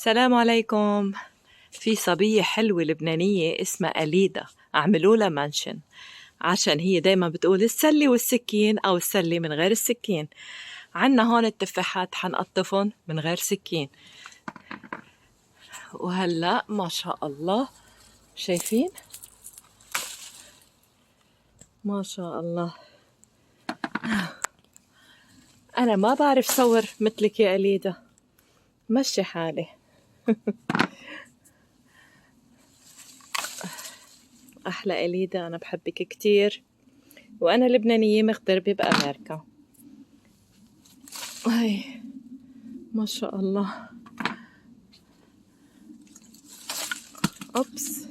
السلام عليكم. في صبية حلوة لبنانية اسمها أليدا، عملوا لها منشن عشان هي دايما بتقول السلة والسكين أو السلة من غير السكين. عنا هون التفاحات حنقطفن من غير سكين. وهلأ ما شاء الله شايفين؟ ما شاء الله. أنا ما بعرف صور مثلك يا أليدا، مشي حالي. أحلى أليدا، أنا بحبك كتير، وأنا لبنانية مغتربة بأمريكا. هاي ما شاء الله. أوبس،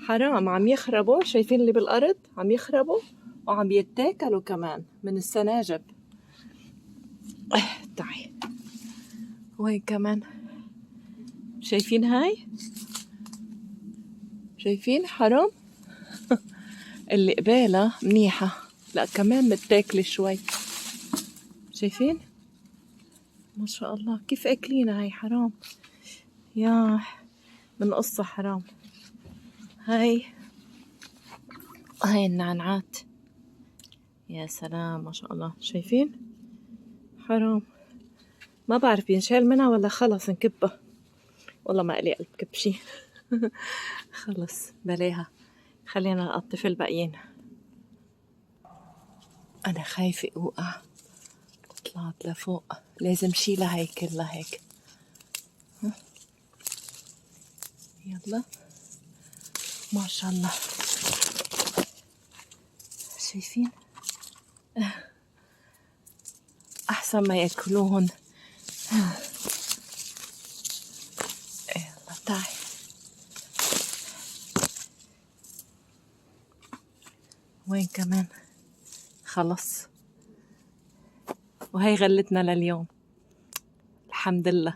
حرام عم يخربوا، شايفين اللي بالأرض عم يخربوا وعم يتاكلوا كمان من السناجب. تعي وين كمان، شايفين هاي؟ شايفين؟ حرام. اللي قبالة منيحة، لا كمان متاكلة شوي. شايفين؟ ما شاء الله كيف أكلينا هاي، حرام يا من قصة، حرام. هاي النعنعات، يا سلام ما شاء الله. شايفين؟ حرام، ما بعرف ينشال منها ولا خلص نكبها. والله ما إلي قلب كبشي. خلص بلاها، خلينا نقطف الباقيين. أنا خايفة أوقع، طلعت لفوق، لازم شيلها هيك كلها هيك. يلا ما شاء الله. شايفين؟ أحسن ما يأكلوهن. يلا تعي. وين كمان؟ خلص، وهي غلتنا لليوم، الحمد لله.